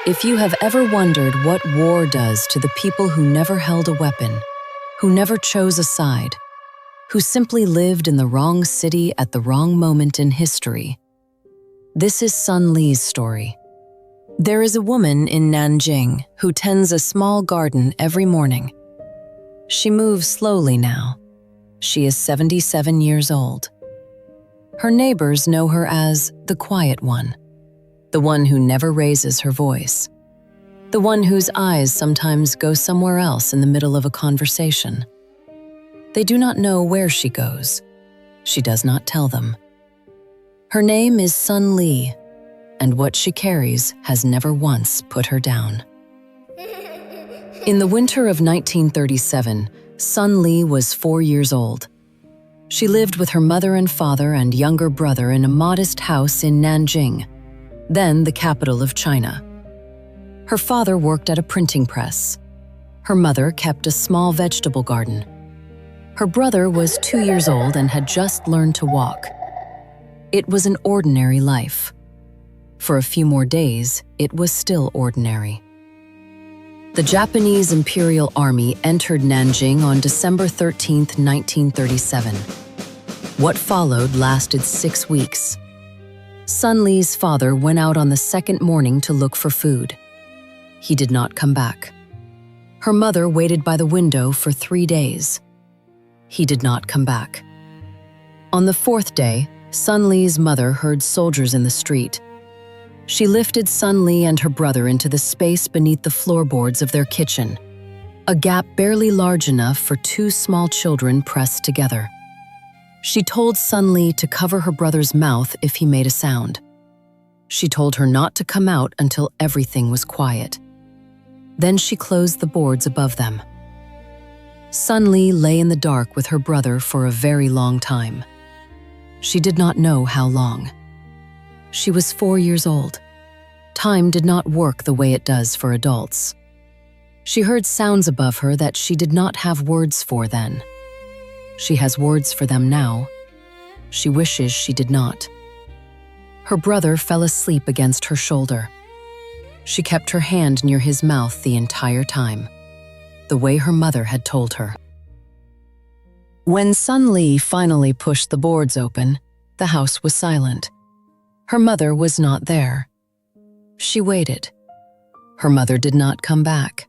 If you have ever wondered what war does to the people who never held a weapon, who never chose a side, who simply lived in the wrong city at the wrong moment in history, this is Sun Li's story. There is a woman in Nanjing who tends a small garden every morning. She moves slowly now. She is 77 years old. Her neighbors know her as the quiet one, the one who never raises her voice, the one whose eyes sometimes go somewhere else in the middle of a conversation. They do not know where she goes. She does not tell them. Her name is Sun Li, and what she carries has never once put her down. In the winter of 1937, Sun Li was 4 years old. She lived with her mother and father and younger brother in a modest house in Nanjing, then the capital of China. Her father worked at a printing press. Her mother kept a small vegetable garden. Her brother was 2 years old and had just learned to walk. It was an ordinary life. For a few more days, it was still ordinary. The Japanese Imperial Army entered Nanjing on December 13, 1937. What followed lasted 6 weeks. Sun Li's father went out on the second morning to look for food. He did not come back. Her mother waited by the window for 3 days. He did not come back. On the fourth day, Sun Li's mother heard soldiers in the street. She lifted Sun Li and her brother into the space beneath the floorboards of their kitchen, a gap barely large enough for 2 small children pressed together. She told Sun Li to cover her brother's mouth if he made a sound. She told her not to come out until everything was quiet. Then she closed the boards above them. Sun Li lay in the dark with her brother for a very long time. She did not know how long. She was 4 years old. Time did not work the way it does for adults. She heard sounds above her that she did not have words for then. She has words for them now. She wishes she did not. Her brother fell asleep against her shoulder. She kept her hand near his mouth the entire time, the way her mother had told her. When Sun Li finally pushed the boards open, the house was silent. Her mother was not there. She waited. Her mother did not come back.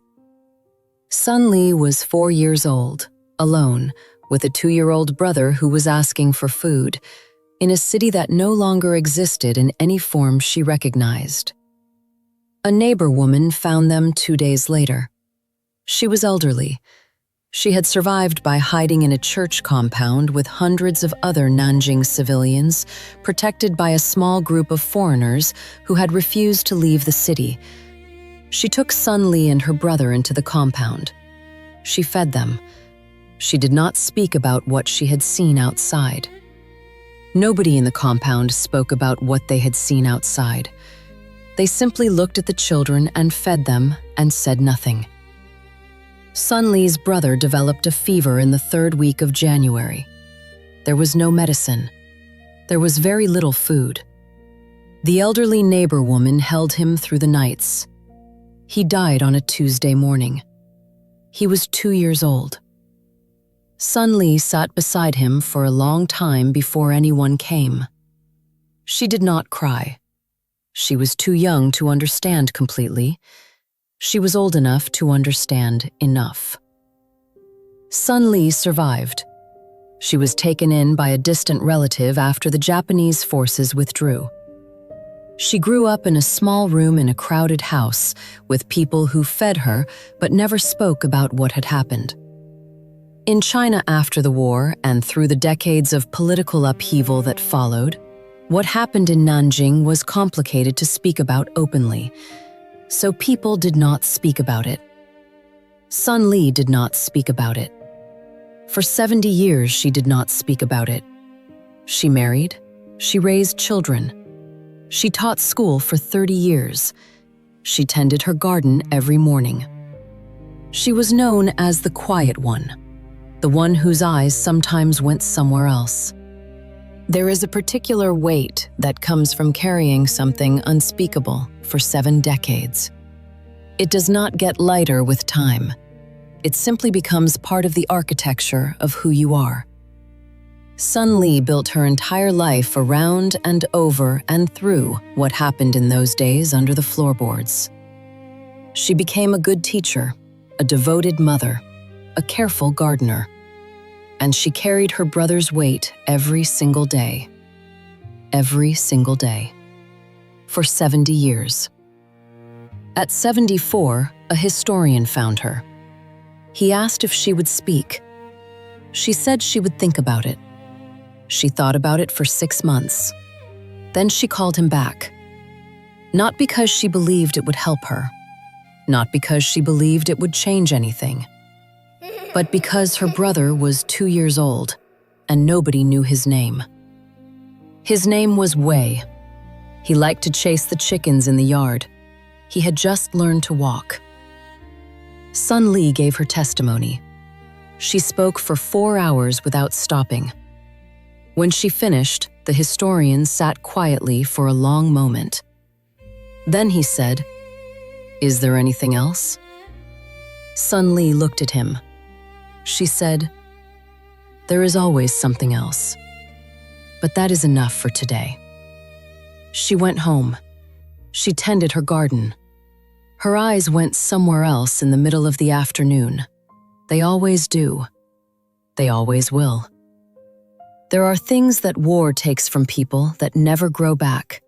Sun Li was 4 years old, alone, with a 2-year-old brother who was asking for food, in a city that no longer existed in any form she recognized. A neighbor woman found them 2 days later. She was elderly. She had survived by hiding in a church compound with hundreds of other Nanjing civilians, protected by a small group of foreigners who had refused to leave the city. She took Sun Li and her brother into the compound. She fed them. She did not speak about what she had seen outside. Nobody in the compound spoke about what they had seen outside. They simply looked at the children and fed them and said nothing. Sun Li's brother developed a fever in the 3rd week of January. There was no medicine. There was very little food. The elderly neighbor woman held him through the nights. He died on a Tuesday morning. He was 2 years old. Sun Li sat beside him for a long time before anyone came. She did not cry. She was too young to understand completely. She was old enough to understand enough. Sun Li survived. She was taken in by a distant relative after the Japanese forces withdrew. She grew up in a small room in a crowded house with people who fed her but never spoke about what had happened. In China after the war and through the decades of political upheaval that followed, what happened in Nanjing was complicated to speak about openly, so people did not speak about it. Sun Li did not speak about it. For 70 years, she did not speak about it. She married. She raised children. She taught school for 30 years. She tended her garden every morning. She was known as the quiet one, the one whose eyes sometimes went somewhere else. There is a particular weight that comes from carrying something unspeakable for 7 decades. It does not get lighter with time. It simply becomes part of the architecture of who you are. Sun Li built her entire life around and over and through what happened in those days under the floorboards. She became a good teacher, a devoted mother, a careful gardener, and she carried her brother's weight every single day. Every single day. For 70 years. At 74, a historian found her. He asked if she would speak. She said she would think about it. She thought about it for 6 months. Then she called him back. Not because she believed it would help her, not because she believed it would change anything, but because her brother was 2 years old and nobody knew his name. His name was Wei. He liked to chase the chickens in the yard. He had just learned to walk. Sun Li gave her testimony. She spoke for 4 hours without stopping. When she finished, the historian sat quietly for a long moment. Then he said, "Is there anything else?" Sun Li looked at him. She said, "There is always something else. But that is enough for today." She went home. She tended her garden. Her eyes went somewhere else in the middle of the afternoon. They always do. They always will. There are things that war takes from people that never grow back.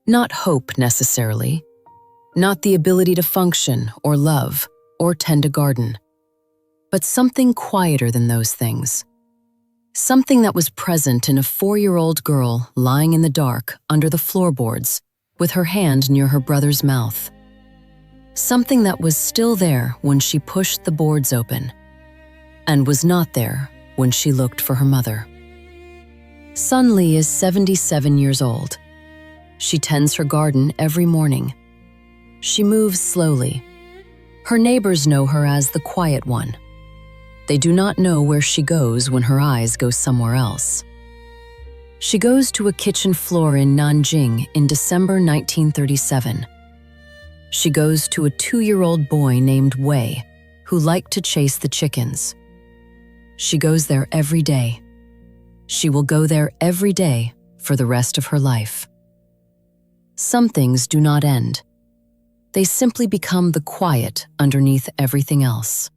Not hope necessarily. Not the ability to function or love or tend a garden. But something quieter than those things. Something that was present in a 4-year-old girl lying in the dark under the floorboards with her hand near her brother's mouth. Something that was still there when she pushed the boards open and was not there when she looked for her mother. Sun Li is 77 years old. She tends her garden every morning. She moves slowly. Her neighbors know her as the quiet one. They do not know where she goes when her eyes go somewhere else. She goes to a kitchen floor in Nanjing in December 1937. She goes to a 2-year-old boy named Wei, who liked to chase the chickens. She goes there every day. She will go there every day for the rest of her life. Some things do not end. They simply become the quiet underneath everything else.